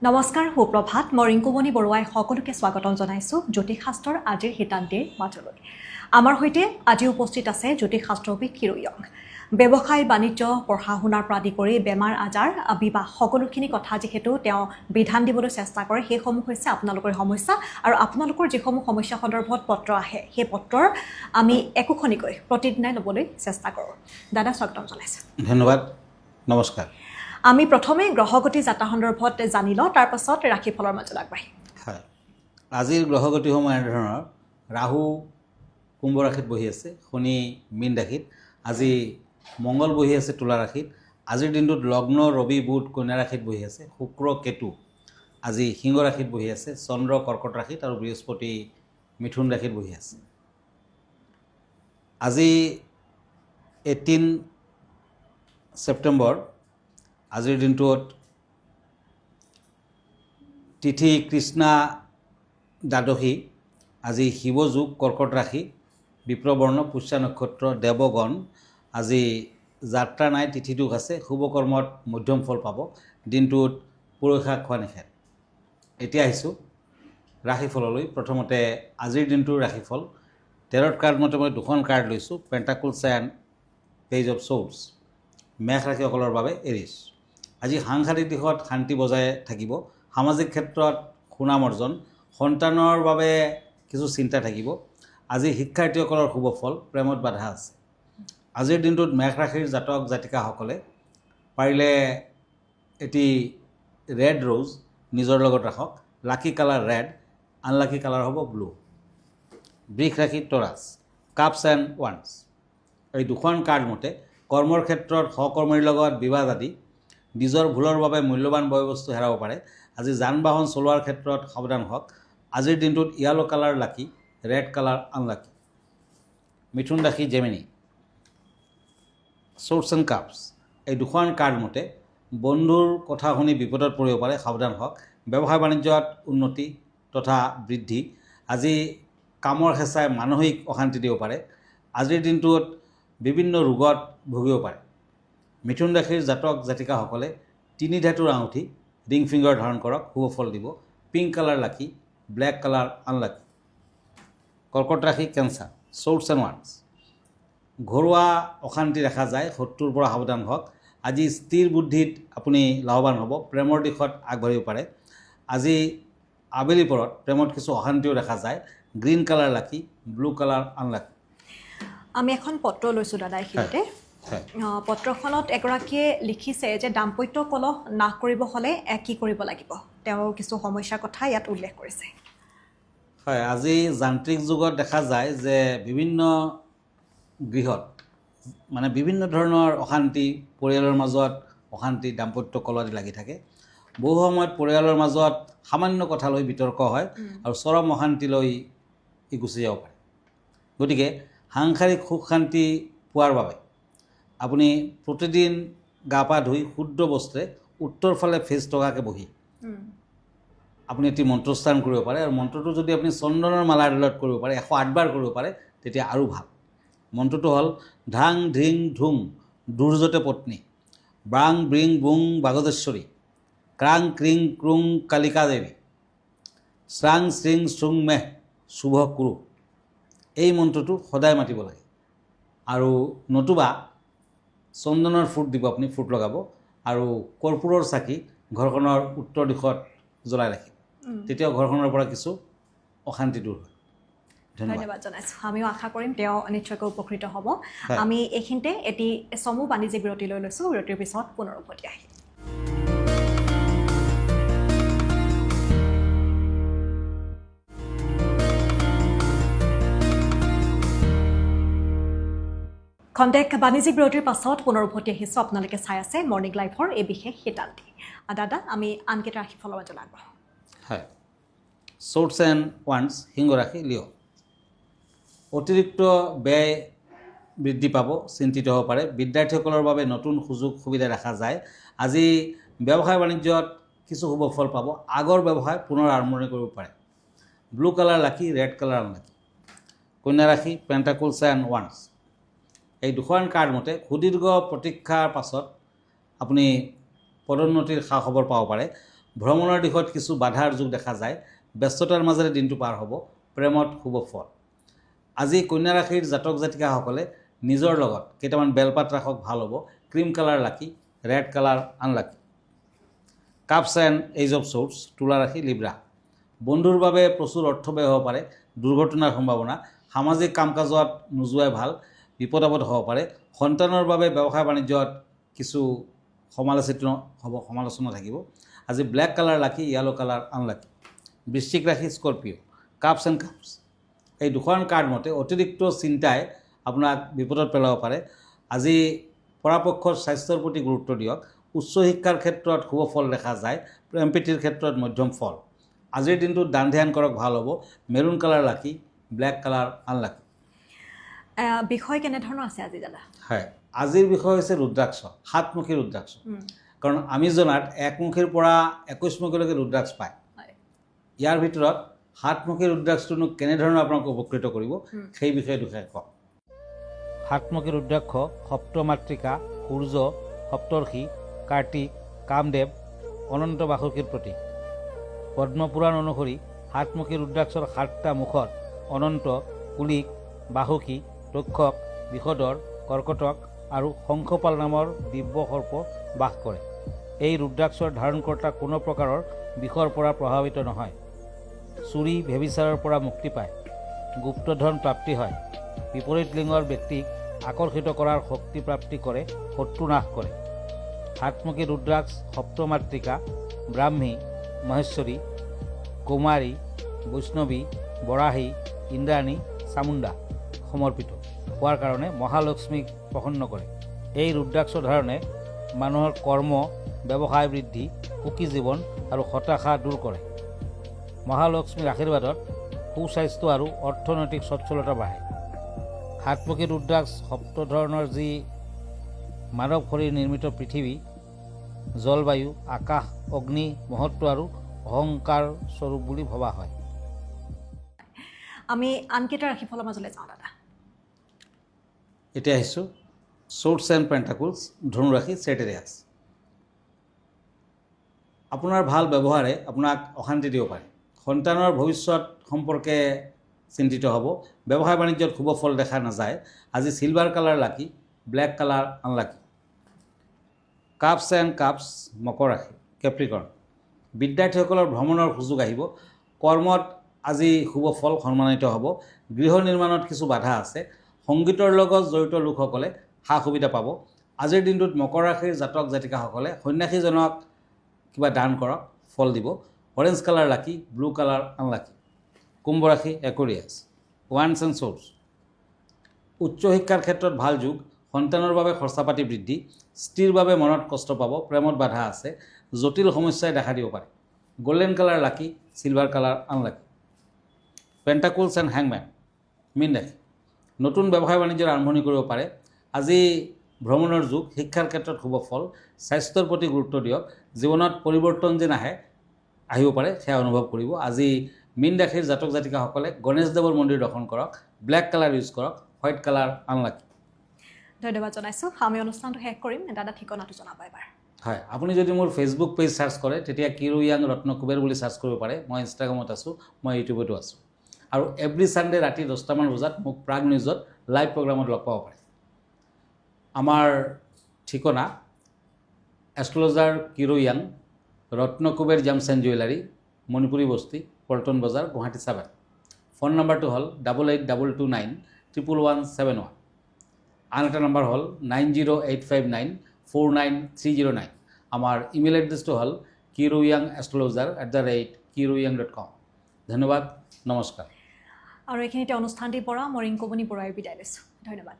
নমস্কাৰ সুপ্ৰভাত মই ৰিংকুমণি বৰুৱাই সকলোকে স্বাগতম জনাইছোঁ জ্যোতিষশাস্ত্ৰৰ আজিৰ সিদ্ধান্তিৰ মাজলৈ আমাৰ সৈতে আজি উপস্থিত আছে জ্যোতিষশাস্ত্ৰবিদ কিৰোয়ং ব্যৱসায় বাণিজ্য পঢ়া শুনাৰ পৰা আদি কৰি বেমাৰ আজাৰ বিবাহ সকলোখিনি কথা যিহেতু তেওঁ বিধান দিবলৈ চেষ্টা কৰে সেইসমূহ হৈছে আপোনালোকৰ সমস্যা আৰু আপোনালোকৰ যিসমূহ সমস্যা সন্দৰ্ভত পত্ৰ আহে সেই পত্ৰৰ আমি একোখনিকৈ প্ৰতিদিনাই ল'বলৈ চেষ্টা কৰোঁ দাদা স্বাগতম জনাইছোঁ ধন্যবাদ নমস্কাৰ আমি প্ৰথমে গ্ৰহগতি যাত্ৰা সন্দৰ্ভত জানি লওঁ তাৰ পাছত ৰাশিফলৰ মাজলৈ আগবাঢ়িম হয় আজিৰ গ্ৰহগতিসমূহ এনেধৰণৰ ৰাহু কুম্ভ ৰাশিত বহি আছে শনি মীন ৰাশিত আজি মংগল বহি আছে তুলা ৰাশিত আজিৰ দিনটোত লগ্ন ৰবি বুধ কন্যা ৰাশিত বহি আছে শুক্ৰ কেতু আজি সিংহ ৰাশিত বহি আছে চন্দ্ৰ কৰ্কট ৰাশিত আৰু বৃহস্পতি মিথুন ৰাশিত বহি আছে আজি 18 ছেপ্টেম্বৰ আজিৰ দিনটোত তিথি কৃষ্ণা দ্বাদশী আজি শিৱযোগ কৰ্কট ৰাশি বিপ্ৰবৰ্ণ পুষ্যা নক্ষত্ৰ দেৱগণ আজি যাত্ৰা নাই তিথি দুখ আছে শুভ কৰ্মত মধ্যম ফল পাব দিনটোত পুৰৈশা খোৱা নিষেধ এতিয়া আহিছোঁ ৰাশিফললৈ প্ৰথমতে আজিৰ দিনটোৰ ৰাশিফল তেৰট কাৰ্ড মতে মই দুখন কাৰ্ড লৈছোঁ পেণ্টাকলছ এণ্ড পেজ অফ ছৰ্ডছ মেষ ৰাশিসকলৰ বাবে এৰিছ আজি সাংসাৰিক দিশত শান্তি বজাই থাকিব সামাজিক ক্ষেত্ৰত সুনাম অৰ্জন সন্তানৰ বাবে কিছু চিন্তা থাকিব আজি শিক্ষাৰ্থীসকলৰ শুভ ফল প্ৰেমত বাধা আছে আজিৰ দিনটোত মেষ ৰাশিৰ জাতক জাতিকাসকলে পাৰিলে এটি ৰেড ৰ'জ নিজৰ লগত ৰাখক লাকি কালাৰ ৰেড আনলাকি কালাৰ হ'ব ব্লু বৃষ ৰাশি টৰাছ কাপছ এণ্ড ওৱান্স এই দুখন কাৰ্ড মতে কৰ্মৰ ক্ষেত্ৰত সহকৰ্মীৰ লগত বিবাদ আদি নিজৰ ভুলৰ বাবে মূল্যৱান বয় বস্তু হেৰাব পাৰে আজি যান বাহন চলোৱাৰ ক্ষেত্ৰত সাৱধান হওক আজিৰ দিনটোত য়েলো কালাৰ লাকি ৰেড কালাৰ আনলাকি মিথুন ৰাশি জেমিনি ছৰ্ডছ এণ্ড কাপছ এই দুখন কাৰ্ড মতে বন্ধুৰ কথা শুনি বিপদত পৰিব পাৰে সাৱধান হওক ব্যৱসায় বাণিজ্যত উন্নতি তথা বৃদ্ধি আজি কামৰ হেঁচাই মানসিক অশান্তি দিব পাৰে আজিৰ দিনটোত বিভিন্ন ৰোগত ভুগিব পাৰে মিথুন ৰাশিৰ জাতক জাতিকাসকলে তিনি ধাতুৰ আঙুঠি ৰিং ফিংগাৰ ধাৰণ কৰক শুভ ফল দিব pink colour lucky black colour unlucky কৰ্কট ৰাশি কেঞ্চাৰ ছৰ্ডছ এণ্ড ওৱান্স ঘৰুৱা অশান্তি দেখা যায় শত্ৰুৰ পৰা সাৱধান হওক আজি স্থিৰ বুদ্ধিত আপুনি লাভৱান হ'ব প্ৰেমৰ দিশত আগবাঢ়িব পাৰে আজি আবেলি পৰত প্ৰেমত কিছু অশান্তিও দেখা যায় গ্ৰীণ কালাৰ লাকি ব্লু কালাৰ আনলাকি আমি এখন পত্ৰ লৈছোঁ দাদা এইখিনিতে পত্ৰখনত এগৰাকীয়ে লিখিছে যে দাম্পত্য কলহ নাশ কৰিব হ'লে কি কৰিব লাগিব তেওঁৰ কিছু সমস্যাৰ কথা ইয়াত উল্লেখ কৰিছে হয় আজি যান্ত্ৰিক যুগত দেখা যায় যে বিভিন্ন গৃহত মানে বিভিন্ন ধৰণৰ অশান্তি পৰিয়ালৰ মাজত অশান্তি দাম্পত্য কলহ আদি লাগি থাকে বহু সময়ত পৰিয়ালৰ মাজত সামান্য কথা লৈ বিতৰ্ক হয় আৰু চৰম অশান্তিলৈ গুচি যাব পাৰে গতিকে সাংসাৰিক সুখ শান্তি পোৱাৰ বাবে আপুনি প্ৰতিদিন গা পা ধুই শুদ্ধ বস্ত্ৰে উত্তৰ ফালে ফেচ টকাকৈ বহি আপুনি এটি মন্ত্ৰস্থান কৰিব পাৰে আৰু মন্ত্ৰটো যদি আপুনি চন্দনৰ মালাৰ ডালত কৰিব পাৰে 108 বাৰ কৰিব পাৰে তেতিয়া আৰু ভাল মন্ত্ৰটো হ'ল ধাং ধিং ধুং দুৰ্যতে পত্নী ব্ৰাং ব্ৰিং বুং বাগদেশ্বৰী ক্ৰাং ক্ৰিং ক্ৰুং কালিকা দেৱী শ্ৰাং শ্ৰিং শ্ৰুং মেহ শুভ কুৰু এই মন্ত্ৰটো সদায় মাতিব লাগে আৰু নতুবা চন্দনৰ ফুট দিব আপুনি ফুট লগাব আৰু কৰ্পূৰৰ চাকি ঘৰখনৰ উত্তৰ দিশত জ্বলাই ৰাখিব তেতিয়া ঘৰখনৰ পৰা কিছু অশান্তি দূৰ হয় ধন্যবাদ জনাইছোঁ আমিও আশা কৰিম তেওঁ নিশ্চয়কৈ উপকৃত হ'ব আমি এইখিনিতে এটি চমু বাণিজ্যিক বিৰতি লৈ লৈছোঁ বিৰতিৰ পিছত পুনৰ উভতি আহিম খন্তেক বাণিজ্যিক বিৰতিৰ পাছত পুনৰ উভতি আহিছোঁ আপোনালোকে চাই আছে মৰ্ণিং লাইফৰ এই বিশেষ সিদ্ধান্তি দাদা আমি আনকেইটা ৰাশিফলৰ মাজলৈ আগবাঢ়োঁ হয় ছৰ্ডছ এণ্ড ওৱান্স সিংহ ৰাশি লিঅ' অতিৰিক্ত ব্যয় বৃদ্ধি পাব চিন্তিত হ'ব পাৰে বিদ্যাৰ্থীসকলৰ বাবে নতুন সুযোগ সুবিধা দেখা যায় আজি ব্যৱসায় বাণিজ্যত কিছু শুভ ফল পাব আগৰ ব্যৱসায় পুনৰ আৰম্ভণি কৰিব পাৰে ব্লু কালাৰ লাকি ৰেড কালাৰ আনলাকি কন্যা ৰাশি পেণ্টাকলছ এণ্ড ওৱান্স এই দুখন কাৰ্ড মতে সুদীৰ্ঘ প্ৰতীক্ষাৰ পাছত আপুনি পদোন্নতিৰ খা খবৰ পাব পাৰে ভ্ৰমণৰ দিশত কিছু বাধাৰ যুগ দেখা যায়, ব্যস্ততাৰ মাজেৰে দিনটো পাৰ হ'ব, প্ৰেমত শুভ ফল। আজি কন্যা ৰাশিৰ জাতক জাতিকাসকলে নিজৰ লগত কেইটামান বেলপাত ৰাখক, ভাল হ'ব। Cream colour lucky, red colour unlucky. Cups and age of shorts, তুলা ৰাশি লিব্ৰা। বন্ধুৰ বাবে প্ৰচুৰ অৰ্থ ব্যয় হ'ব পাৰে, দুৰ্ঘটনাৰ সম্ভাৱনা। সামাজিক কাম কাজত নোযোৱাই ভাল, বিপদ আপদ হ'ব পাৰে। সন্তানৰ বাবে ব্যৱসায় বাণিজ্যত কিছু সমালোচনা থাকিব। আজি ব্লেক কালাৰ লাকি, য়েলো কালাৰ আনলাকি। বৃশ্চিক ৰাশি স্কৰপিঅ', কাপছ এণ্ড কাপছ। এই দুখন কাৰ্ড মতে অতিৰিক্ত চিন্তাই আপোনাক বিপদত পেলাব পাৰে। আজি পৰাপক্ষত স্বাস্থ্যৰ প্ৰতি গুৰুত্ব দিয়ক। উচ্চ শিক্ষাৰ ক্ষেত্ৰত শুভ ফল দেখা যায়, প্ৰেম প্ৰীতিৰ ক্ষেত্ৰত মধ্যম ফল। আজিৰ দিনটোত দান ধ্যান কৰক, ভাল হ'ব। Maroon colour lucky, black colour unlucky. বিষয় কেনেধৰণৰ আছে আজি দাদা? হয়, আজিৰ বিষয় হৈছে ৰুদ্ৰাক্ষ, সাতমুখী ৰুদ্ৰাক্ষ। কাৰণ আমি জনাত একমুখীৰ পৰা 21মুখীলৈকে ৰুদ্ৰাক্ষ পায়। ইয়াৰ ভিতৰত সাতমুখী ৰুদ্ৰাক্ষটোনো কেনেধৰণৰ আপোনাক উপকৃত কৰিব, সেই বিষয়ে কওক। সাতমুখী ৰুদ্ৰাক্ষ সপ্তমাতৃকা, সূৰ্য, সপ্তৰ্ষি, কাৰ্তিক, কামদেৱ, অনন্ত বাসুকীৰ প্ৰতীক। পদ্মপুৰাণ অনুসৰি সাতমুখী ৰুদ্ৰাক্ষৰ 7টা মুখত অনন্ত, কুলিক, বাসুকী, তক্ষক, বিষধৰ, কৰ্কটক আৰু শংখপাল নামৰ দিব্য সৰ্প বাস কৰে। এই ৰুদ্ৰাক্ষৰ ধাৰণকৰ্তা কোনো প্ৰকাৰৰ বিষৰ পৰা প্ৰভাৱিত নহয়। চুৰি ভেবিচাৰৰ পৰা মুক্তি পায়, গুপ্তধন প্ৰাপ্তি হয়, বিপৰীত লিংগৰ ব্যক্তিক আকৰ্ষিত কৰাৰ শক্তি প্ৰাপ্তি কৰে, শত্ৰু নাশ কৰে। সাতমুখী ৰুদ্ৰাক্ষ সপ্তমাতৃকা, ব্ৰাহ্মী, মহেশ্বৰী, কুমাৰী, বৈষ্ণৱী, বৰাহী, ইন্দ্ৰাণী, চামুণ্ডা সমৰ্পিত হোৱাৰ কাৰণে মহালক্ষ্মীক প্ৰসন্ন কৰে। এই ৰুদ্ৰাক্ষ ধাৰণে মানুহৰ কৰ্ম, ব্যৱসায় বৃদ্ধি, সুখী জীৱন আৰু হতাশা দূৰ কৰে। মহালক্ষ্মীৰ আশীৰ্বাদত সুস্বাস্থ্য আৰু অৰ্থনৈতিক সচ্ছলতা বাঢ়ে। সাতমুখী ৰুদ্ৰাক্ষ সপ্ত ধৰণৰ যি মানৱ শৰীৰ নিৰ্মিত পৃথিৱী, জলবায়ু, আকাশ, অগ্নি, মহত্ব আৰু অহংকাৰ স্বৰূপ বুলি ভবা হয়। আমি আনকেইটা ৰাশিফলৰ মাজলৈ যাওঁ দাদা। এতিয়া আহিছোঁ শ্বৰ্টছ এণ্ড পেণ্টাকুলছ, ধনুৰাশি, চেটেৰিয়াছ। আপোনাৰ ভাল ব্যৱহাৰে আপোনাক অশান্তি দিব পাৰে। সন্তানৰ ভৱিষ্যত সম্পৰ্কে চিন্তিত হ'ব। ব্যৱসায় বাণিজ্যত শুভ ফল দেখা নাযায়। আজি silver colour lucky, black colour unlucky. Cups and cups, মকৰ ৰাশি, কেপ্ৰিকৰ্ণ। বিদ্যাৰ্থীসকলৰ ভ্ৰমণৰ সুযোগ আহিব। কৰ্মত আজি শুভ ফল সন্মানিত হ'ব। গৃহ নিৰ্মাণত কিছু বাধা আছে। সংগীতৰ লগত জড়িত লোকসকলে সা সুবিধা পাব। আজিৰ দিনটোত মকৰ ৰাশিৰ জাতক জাতিকাসকলে সন্যাসীজনক কিবা দান কৰক, ফল দিব। অৰেঞ্জ কালাৰ লাকি, ব্লু কালাৰ আনলাকি। কুম্ভ ৰাশি, একুৰিয়াছ, ওৱান্স এণ্ড শ্বৰ্টছ। উচ্চ শিক্ষাৰ ক্ষেত্ৰত ভাল যুগ। সন্তানৰ বাবে খৰচা পাতি বৃদ্ধি। স্ত্ৰীৰ বাবে মনত কষ্ট পাব, প্ৰেমত বাধা আছে। জটিল সমস্যাই দেখা দিব পাৰে। Golden colour lucky, silver colour unlucky. Pentacles and হেংমেন, মীন ৰাশি। নতুন ব্যৱসায় বাণিজ্যৰ আৰম্ভণি কৰিব পাৰে। আজি ভ্ৰমণৰ যুগ। শিক্ষাৰ ক্ষেত্ৰত শুভ ফল। স্বাস্থ্যৰ প্ৰতি গুৰুত্ব দিয়ক। জীৱনত পৰিৱৰ্তন যেন আহিব পাৰে, সেয়া অনুভৱ কৰিব। আজি মীন ৰাশিৰ জাতক জাতিকাসকলে গণেশদেৱৰ মন্দিৰ দৰ্শন কৰক। ব্লেক কালাৰ ইউজ কৰক, হোৱাইট কালাৰ আনলাকি। ধন্যবাদ জনাইছোঁ। আমি অনুষ্ঠানটো শেষ কৰিম, দাদা ঠিকনাটো জনাব এবাৰ। হয়, আপুনি যদি মোৰ ফেচবুক পেজ চাৰ্চ কৰে তেতিয়া কিৰো য়াং ৰত্ন কুবেৰ বুলি চাৰ্চ কৰিব পাৰে। মই ইনষ্টাগ্ৰামত আছোঁ, মই ইউটিউবতো আছোঁ। আৰু এভৰি ছানডে ৰাতি 10টামান বজাত মোক প্ৰাগ নিউজত লাইভ প্ৰগ্ৰামত লগ পাব পাৰে। আমাৰ ঠিকনা এষ্ট্ৰলজাৰ কিৰো য়াং, Ratna Kuber gems and jewellery, Manipuri Basti, Paltan বজাৰ, গুৱাহাটী 7। ফোন নম্বৰটো হ'ল 8822931171। আন এটা নম্বৰ হ'ল 9085949309। আমাৰ ইমেইল এড্ৰেছটো হ'ল kiroyangastrologer@kiroyang.com। ধন্যবাদ, নমস্কাৰ। আৰু এইখিনিতে অনুষ্ঠানটিৰ পৰা মই ৰিংকুমণি বৰুৱাই বিদায় লৈছোঁ। ধন্যবাদ।